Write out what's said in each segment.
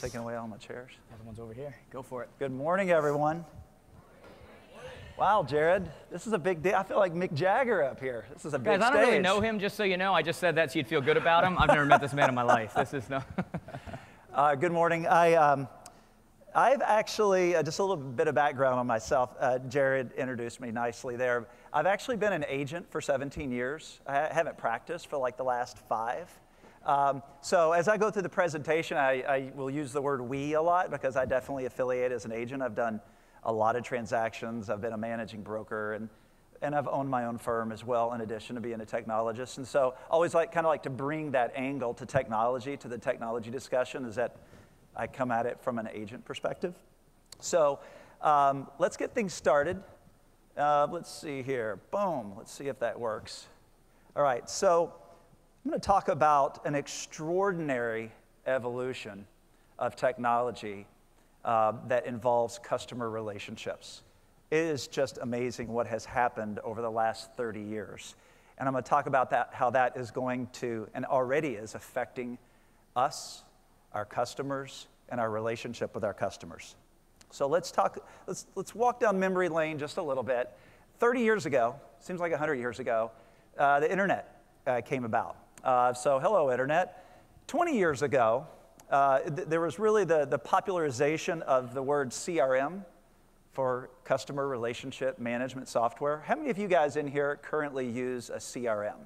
taking away all my chairs. Other one's over here. Go for it. Good morning, everyone. Wow, Jared, this is a big deal. I feel like Mick Jagger up here. This is a big Guys, I stage. don't really know him, just so you know. I just said that so you'd feel good about him. I've never met this man in my life. This is no. Good morning. I've actually, just a little bit of background on myself. Jared introduced me nicely there. I've actually been an agent for 17 years. I haven't practiced for like the last 5. So as I go through the presentation, I will use the word we a lot because I definitely affiliate as an agent. I've done a lot of transactions. I've been a managing broker, and I've owned my own firm as well, in addition to being a technologist. And so always kind of like to bring that angle to technology, to the technology discussion, is that I come at it from an agent perspective. So let's get things started. Let's see here. Boom. Let's see if that works. All right. So I'm going to talk about an extraordinary evolution of technology that involves customer relationships. It is just amazing what has happened over the last 30 years. And I'm going to talk about that, how that is going to, and already is affecting us, our customers, and our relationship with our customers. So let's walk down memory lane just a little bit. 30 years ago, seems like 100 years ago, the internet came about. So hello, internet. 20 years ago, there was really the popularization of the word CRM for customer relationship management software. How many of you guys in here currently use a CRM?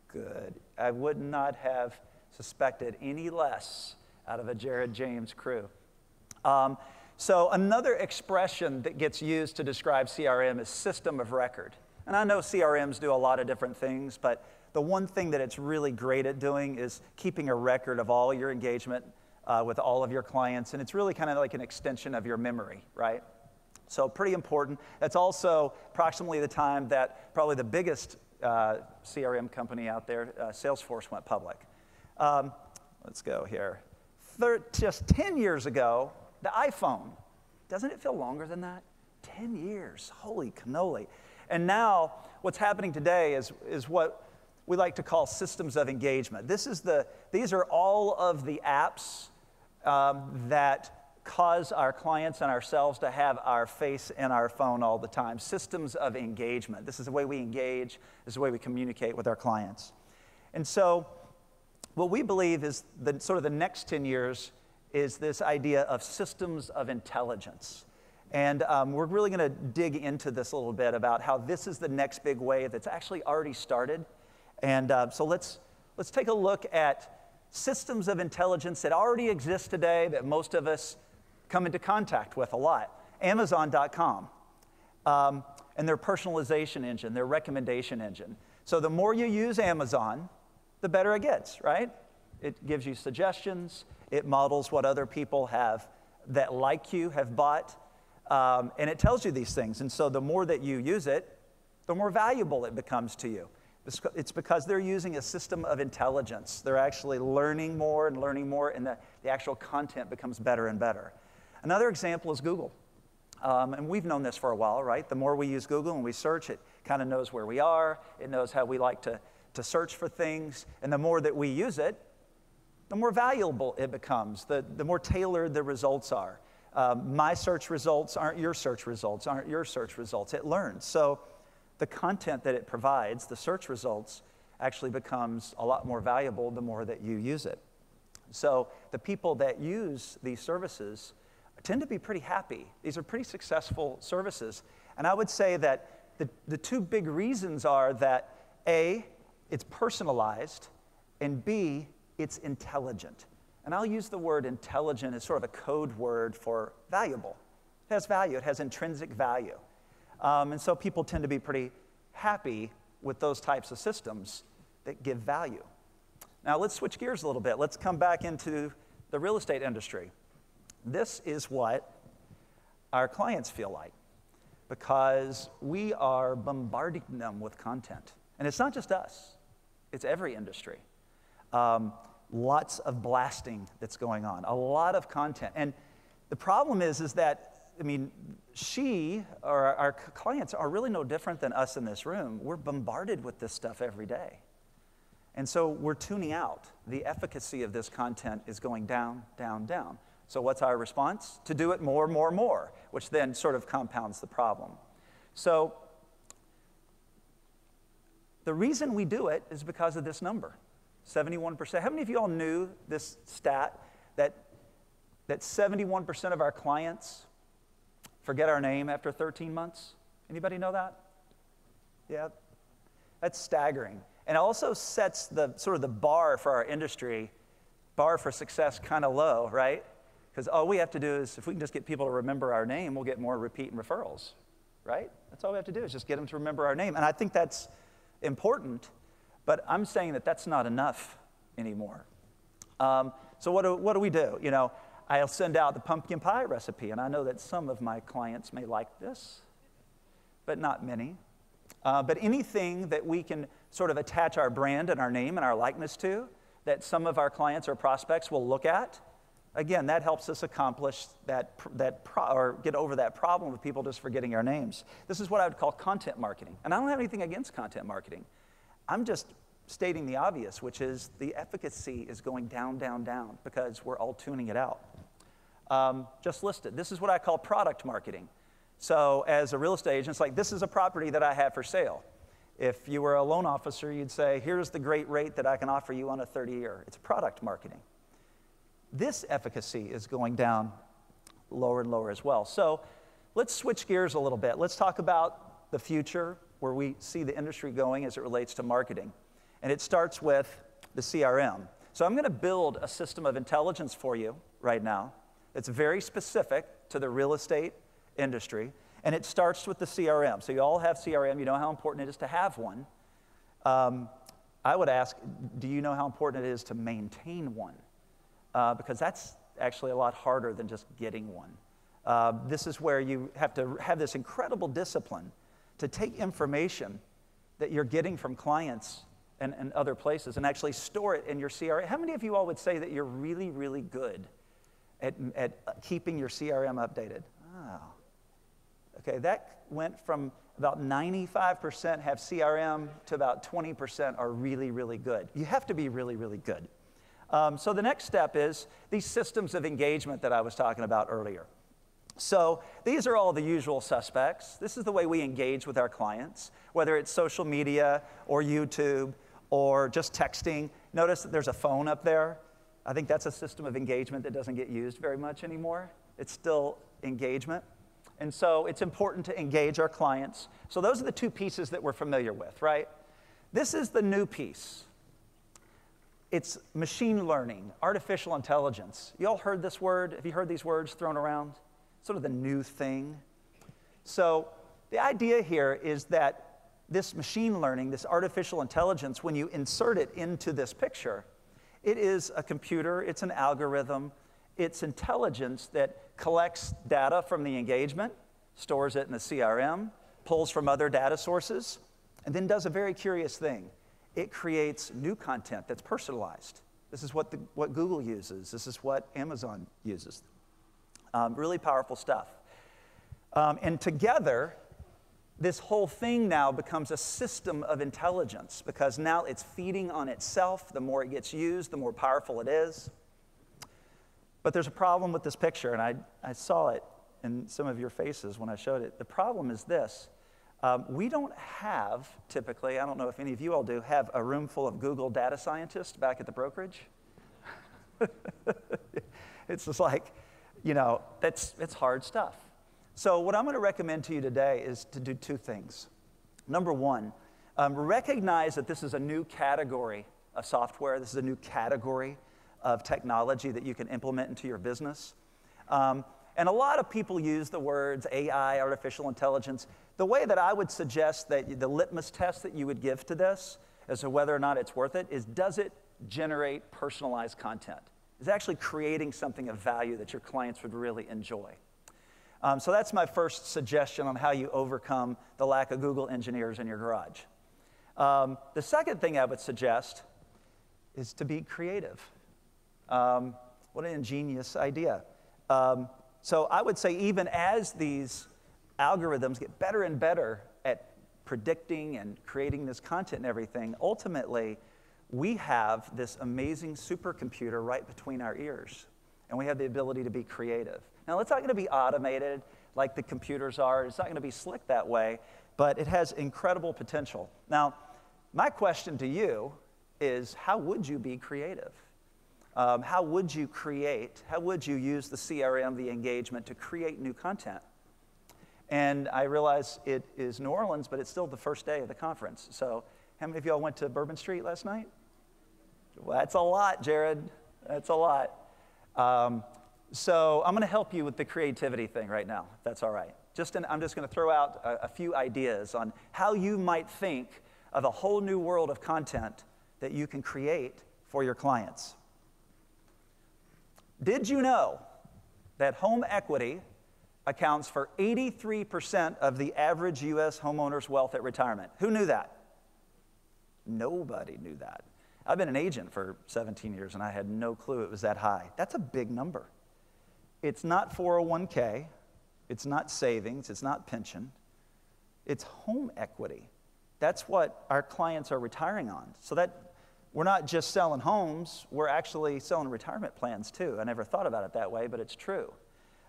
Good. I would not have suspected any less out of a Jared James crew. So another expression that gets used to describe CRM is system of record. And I know CRMs do a lot of different things, but the one thing that it's really great at doing is keeping a record of all your engagement with all of your clients. And it's really kind of like an extension of your memory, right? So pretty important. That's also approximately the time that probably the biggest CRM company out there, Salesforce, went public. Let's go here. Just 10 years ago, the iPhone. Doesn't it feel longer than that? 10 years. Holy cannoli. And now what's happening today is what we like to call systems of engagement. These are all of the apps that cause our clients and ourselves to have our face in our phone all the time. Systems of engagement. This is the way we engage. This is the way we communicate with our clients. And so what we believe is sort of the next 10 years is this idea of systems of intelligence. And we're really going to dig into this a little bit about how this is the next big wave that's actually already started. And so let's take a look at systems of intelligence that already exist today that most of us come into contact with a lot. Amazon.com and their personalization engine, their recommendation engine. So the more you use Amazon, the better it gets, right? It gives you suggestions. It models what other people have that like you have bought. And it tells you these things. And so the more that you use it, the more valuable it becomes to you. It's because they're using a system of intelligence. They're actually learning more, and the actual content becomes better and better. Another example is Google. And we've known this for a while, right? The more we use Google and we search, it kind of knows where we are. It knows how we like to search for things. And the more that we use it, the more valuable it becomes, the more tailored the results are. My search results aren't your search results, It learns. So the content that it provides, the search results, actually becomes a lot more valuable the more that you use it. So the people that use these services tend to be pretty happy. These are pretty successful services. And I would say that the two big reasons are that A, it's personalized, and B, it's intelligent. And I'll use the word intelligent as sort of a code word for valuable. It has value. It has intrinsic value. And so people tend to be pretty happy with those types of systems that give value. Now let's switch gears a little bit. Let's come back into the real estate industry. This is what our clients feel like because we are bombarding them with content. And it's not just us. It's every industry. Lots of blasting that's going on, a lot of content. And the problem is that, our clients are really no different than us in this room. We're bombarded with this stuff every day. And so we're tuning out. The efficacy of this content is going down, down, down. So what's our response? To do it more, more, more, which then sort of compounds the problem. So the reason we do it is because of this number, 71%. How many of you all knew this stat, that 71% of our clients forget our name after 13 months? Anybody know that? Yeah, that's staggering. And it also sets the sort of the bar for our industry, bar for success kind of low, right? Because all we have to do is, if we can just get people to remember our name, we'll get more repeat and referrals, right? That's all we have to do is just get them to remember our name. And I think that's important, but I'm saying that that's not enough anymore. So what do we do? You know, I'll send out the pumpkin pie recipe, and I know that some of my clients may like this, but not many. But anything that we can sort of attach our brand and our name and our likeness to, that some of our clients or prospects will look at, again, that helps us accomplish or get over that problem of people just forgetting our names. This is what I would call content marketing. And I don't have anything against content marketing. I'm just stating the obvious, which is the efficacy is going down, down, down because we're all tuning it out. Just listed. This is what I call product marketing. So as a real estate agent, it's like, this is a property that I have for sale. If you were a loan officer, you'd say, here's the great rate that I can offer you on a 30-year. It's product marketing. This efficacy is going down lower and lower as well. So let's switch gears a little bit. Let's talk about the future, where we see the industry going as it relates to marketing. And it starts with the CRM. So I'm going to build a system of intelligence for you right now. It's very specific to the real estate industry, and it starts with the CRM. So you all have CRM. You know how important it is to have one. I would ask, do you know how important it is to maintain one? Because that's actually a lot harder than just getting one. This is where you have to have this incredible discipline to take information that you're getting from clients and other places and actually store it in your CRM. How many of you all would say that you're really, really good at keeping your CRM updated? Oh. Okay, that went from about 95% have CRM to about 20% are really, really good. You have to be really, really good. So the next step is these systems of engagement that I was talking about earlier. So these are all the usual suspects. This is the way we engage with our clients, whether it's social media or YouTube or just texting. Notice that there's a phone up there. I think that's a system of engagement that doesn't get used very much anymore. It's still engagement. And so it's important to engage our clients. So those are the two pieces that we're familiar with, right? This is the new piece. It's machine learning, artificial intelligence. You all heard this word? Have you heard these words thrown around? Sort of the new thing. So the idea here is that this machine learning, this artificial intelligence, when you insert it into this picture, it is a computer, it's an algorithm, it's intelligence that collects data from the engagement, stores it in the CRM, pulls from other data sources, and then does a very curious thing. It creates new content that's personalized. This is what Google uses. This is what Amazon uses. Really powerful stuff. And together, this whole thing now becomes a system of intelligence because now it's feeding on itself. The more it gets used, the more powerful it is. But there's a problem with this picture, and I saw it in some of your faces when I showed it. The problem is this. We don't have, typically, I don't know if any of you all do, have a room full of Google data scientists back at the brokerage. It's just like, you know, it's hard stuff. So what I'm going to recommend to you today is to do two things. Number one, recognize that this is a new category of software. This is a new category of technology that you can implement into your business. And a lot of people use the words AI, artificial intelligence. The way that I would suggest that the litmus test that you would give to this as to whether or not it's worth it is, does it generate personalized content? Is it actually creating something of value that your clients would really enjoy? So that's my first suggestion on how you overcome the lack of Google engineers in your garage. The second thing I would suggest is to be creative. What an ingenious idea. So I would say even as these algorithms get better and better at predicting and creating this content and everything, ultimately we have this amazing supercomputer right between our ears, and we have the ability to be creative. Now, it's not going to be automated like the computers are. It's not going to be slick that way, but it has incredible potential. Now, my question to you is, how would you be creative? How would you create? How would you use the CRM, the engagement, to create new content? And I realize it is New Orleans, but it's still the first day of the conference. So how many of y'all went to Bourbon Street last night? Well, that's a lot, Jared. That's a lot. So I'm going to help you with the creativity thing right now, if that's all right. I'm just going to throw out a few ideas on how you might think of a whole new world of content that you can create for your clients. Did you know that home equity accounts for 83% of the average U.S. homeowner's wealth at retirement? Who knew that? Nobody knew that. I've been an agent for 17 years, and I had no clue it was that high. That's a big number. It's not 401k. It's not savings. It's not pension. It's home equity. That's what our clients are retiring on. So that we're not just selling homes, we're actually selling retirement plans too. I never thought about it that way, but it's true.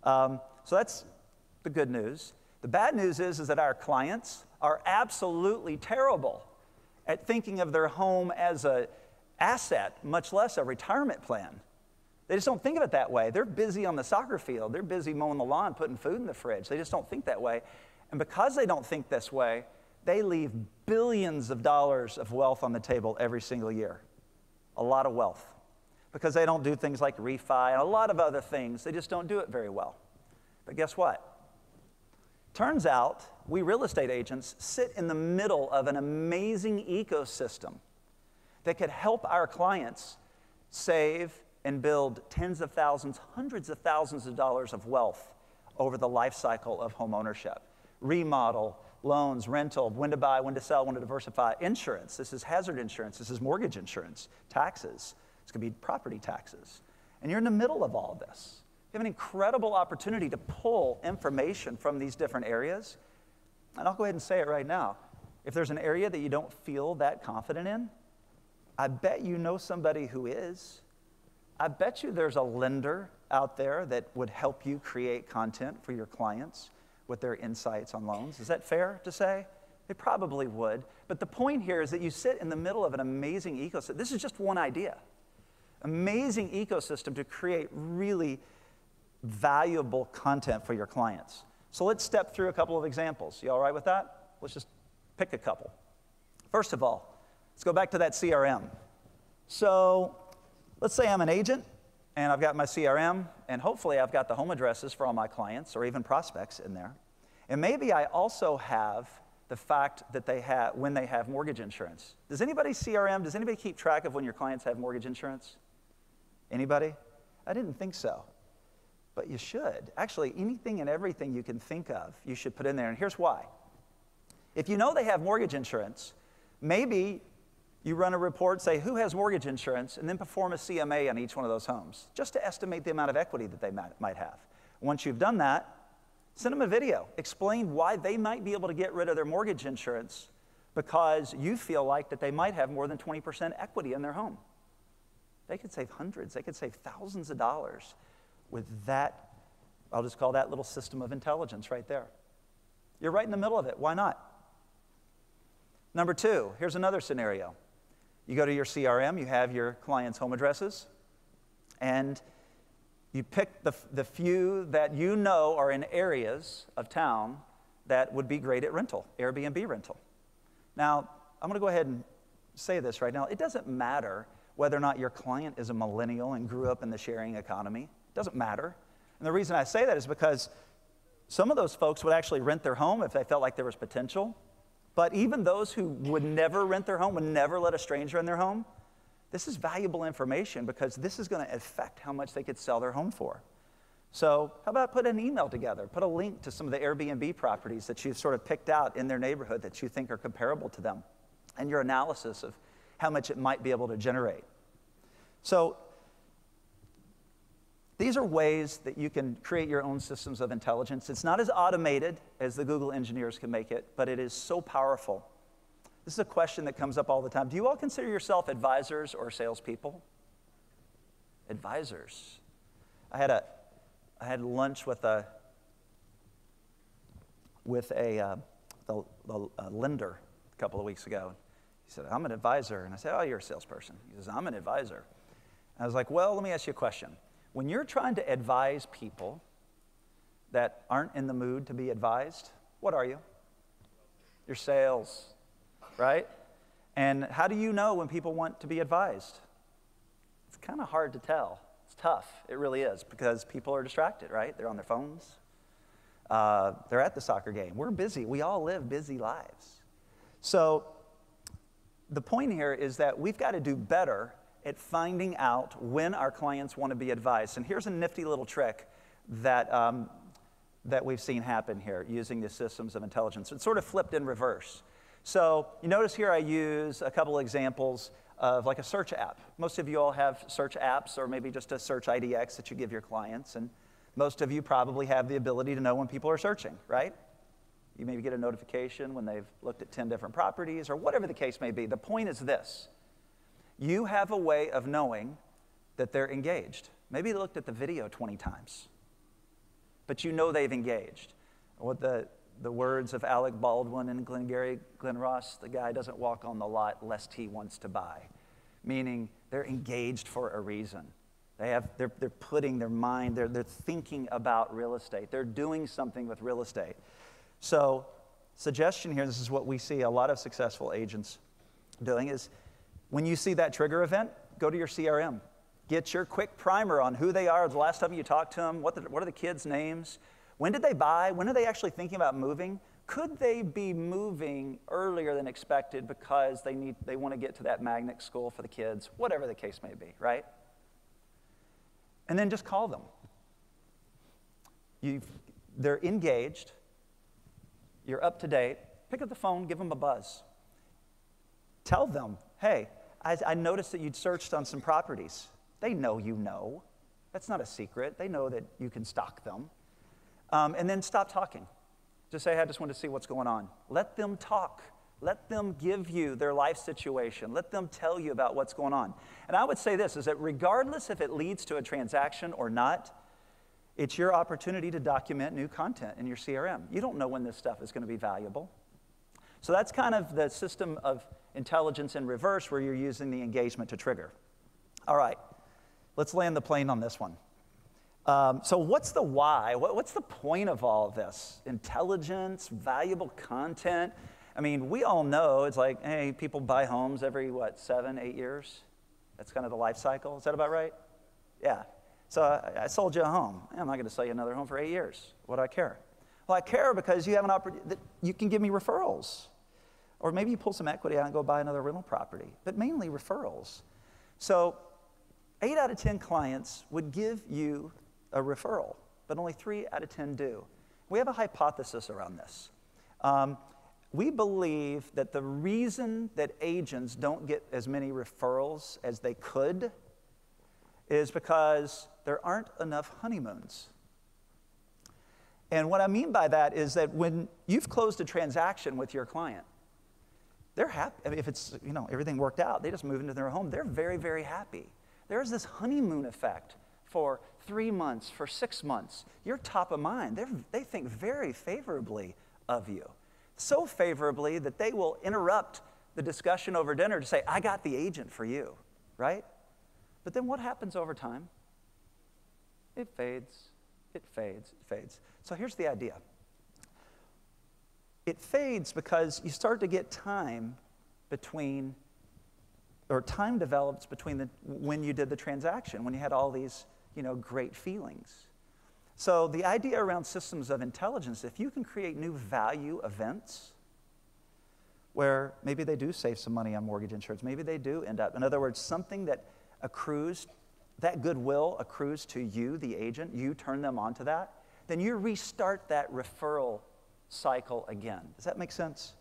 So that's the good news. The bad news is that our clients are absolutely terrible at thinking of their home as an asset, much less a retirement plan. They just don't think of it that way. They're busy on the soccer field. They're busy mowing the lawn, putting food in the fridge. They just don't think that way. And because they don't think this way, they leave billions of dollars of wealth on the table every single year. A lot of wealth. Because they don't do things like refi and a lot of other things. They just don't do it very well. But guess what? Turns out we real estate agents sit in the middle of an amazing ecosystem that could help our clients save and build tens of thousands, hundreds of thousands of dollars of wealth over the life cycle of home ownership. Remodel, loans, rental, when to buy, when to sell, when to diversify, insurance. This is hazard insurance. This is mortgage insurance, taxes. It's going to be property taxes. And you're in the middle of all of this. You have an incredible opportunity to pull information from these different areas. And I'll go ahead and say it right now. If there's an area that you don't feel that confident in, I bet you know somebody who is. I bet you there's a lender out there that would help you create content for your clients with their insights on loans. Is that fair to say? They probably would. But the point here is that you sit in the middle of an amazing ecosystem. This is just one idea. Amazing ecosystem to create really valuable content for your clients. So let's step through a couple of examples. You all right with that? Let's just pick a couple. First of all, let's go back to that CRM. So let's say I'm an agent, and I've got my CRM, and hopefully I've got the home addresses for all my clients or even prospects in there. And maybe I also have the fact that they have, when they have mortgage insurance. Does anybody CRM, does anybody keep track of when your clients have mortgage insurance? Anybody? I didn't think so, but you should. Actually, anything and everything you can think of, you should put in there, and here's why. If you know they have mortgage insurance, maybe you run a report, say who has mortgage insurance, and then perform a CMA on each one of those homes, just to estimate the amount of equity that they might have. Once you've done that, send them a video. Explain why they might be able to get rid of their mortgage insurance because you feel like that they might have more than 20% equity in their home. They could save hundreds, they could save thousands of dollars with that, I'll just call that little system of intelligence right there. You're right in the middle of it, why not? Number two, here's another scenario. You go to your CRM, you have your clients' home addresses, and you pick the few that you know are in areas of town that would be great at rental, Airbnb rental. Now, I'm going to go ahead and say this right now. It doesn't matter whether or not your client is a millennial and grew up in the sharing economy. It doesn't matter. And the reason I say that is because some of those folks would actually rent their home if they felt like there was potential. But even those who would never rent their home, would never let a stranger in their home, this is valuable information because this is going to affect how much they could sell their home for. So how about put an email together, put a link to some of the Airbnb properties that you've sort of picked out in their neighborhood that you think are comparable to them, and your analysis of how much it might be able to generate. So these are ways that you can create your own systems of intelligence. It's not as automated as the Google engineers can make it, but it is so powerful This is a question that comes up all the time. Do you all consider yourself advisors or salespeople? Advisors. I had lunch with a lender a couple of weeks ago. He said, I'm an advisor. And I said, oh, you're a salesperson. He says, I'm an advisor. And I was like, well, let me ask you a question. When you're trying to advise people that aren't in the mood to be advised, what are you? You're sales, right? And how do you know when people want to be advised? It's kind of hard to tell. It's tough. It really is, because people are distracted, right? They're on their phones. They're at the soccer game. We're busy. We all live busy lives. So the point here is that we've got to do better at finding out when our clients want to be advised. And here's a nifty little trick that, that we've seen happen here using the systems of intelligence. It's sort of flipped in reverse. So you notice here I use a couple examples of like a search app. Most of you all have search apps, or maybe just a search IDX that you give your clients. And most of you probably have the ability to know when people are searching, right? You maybe get a notification when they've looked at 10 different properties, or whatever the case may be. The point is this. You have a way of knowing that they're engaged. Maybe they looked at the video 20 times, but you know they've engaged. What the words of Alec Baldwin and Glenn Ross, the guy doesn't walk on the lot lest he wants to buy, meaning they're engaged for a reason. They're putting their mind, they're thinking about real estate. They're doing something with real estate. So suggestion here, this is what we see a lot of successful agents doing, is when you see that trigger event, go to your CRM. Get your quick primer on who they are, the last time you talked to them, what are the kids' names, when did they buy, when are they actually thinking about moving? Could they be moving earlier than expected because they want to get to that magnet school for the kids, whatever the case may be, right? And then just call them. They're engaged. You're up to date. Pick up the phone, give them a buzz. Tell them, hey, I noticed that you'd searched on some properties. They know you know. That's not a secret. They know that you can stalk them. And then stop talking. Just say, hey, I just want to see what's going on. Let them talk. Let them give you their life situation. Let them tell you about what's going on. And I would say this, is that regardless if it leads to a transaction or not, it's your opportunity to document new content in your CRM. You don't know when this stuff is going to be valuable. So that's kind of the system of intelligence in reverse, where you're using the engagement to trigger. All right, let's land the plane on this one. So what's the why? What's the point of all of this? Intelligence, valuable content. I mean, we all know it's like, hey, people buy homes every, 7, 8 years? That's kind of the life cycle. Is that about right? Yeah. So I sold you a home. I'm not going to sell you another home for 8 years. What do I care? Well, I care because you have an opportunity that you can give me referrals. Or maybe you pull some equity out and go buy another rental property. But mainly referrals. So 8 out of 10 clients would give you a referral, but only 3 out of 10 do. We have a hypothesis around this. We believe that the reason that agents don't get as many referrals as they could is because there aren't enough honeymoons. And what I mean by that is that when you've closed a transaction with your client, they're happy. I mean, if it's, everything worked out, they just move into their home, they're very, very happy. There's this honeymoon effect for 3 months, for 6 months. You're top of mind. They think very favorably of you. So favorably that they will interrupt the discussion over dinner to say, I got the agent for you, right? But then what happens over time? It fades, it fades, it fades. So here's the idea. It fades because you start to get time between, or time develops between when you did the transaction, when you had all these great feelings. So the idea around systems of intelligence, if you can create new value events where maybe they do save some money on mortgage insurance, maybe they do end up, in other words, something that accrues, that goodwill accrues to you, the agent, you turn them onto that, then you restart that referral cycle again. Does that make sense?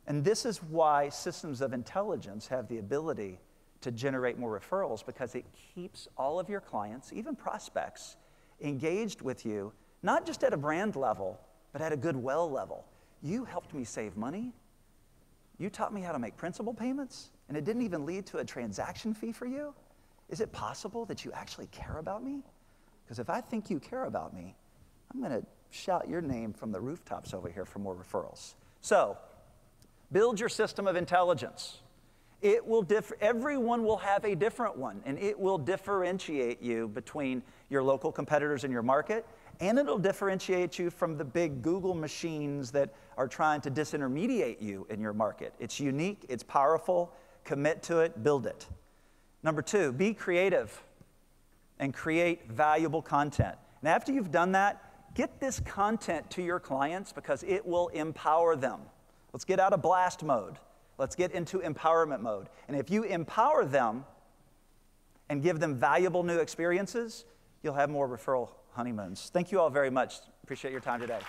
And this is why systems of intelligence have the ability to generate more referrals, because it keeps all of your clients, even prospects, engaged with you, not just at a brand level, but at a goodwill level. You helped me save money. You taught me how to make principal payments, and it didn't even lead to a transaction fee for you? Is it possible that you actually care about me? Because if I think you care about me, I'm going to shout your name from the rooftops over here for more referrals. So, build your system of intelligence. It will everyone will have a different one, and it will differentiate you between your local competitors in your market, and it'll differentiate you from the big Google machines that are trying to disintermediate you in your market. It's unique, it's powerful, commit to it, build it. Number 2, be creative and create valuable content. And after you've done that, get this content to your clients because it will empower them. Let's get out of blast mode. Let's get into empowerment mode. And if you empower them and give them valuable new experiences, you'll have more referral honeymoons. Thank you all very much. Appreciate your time today.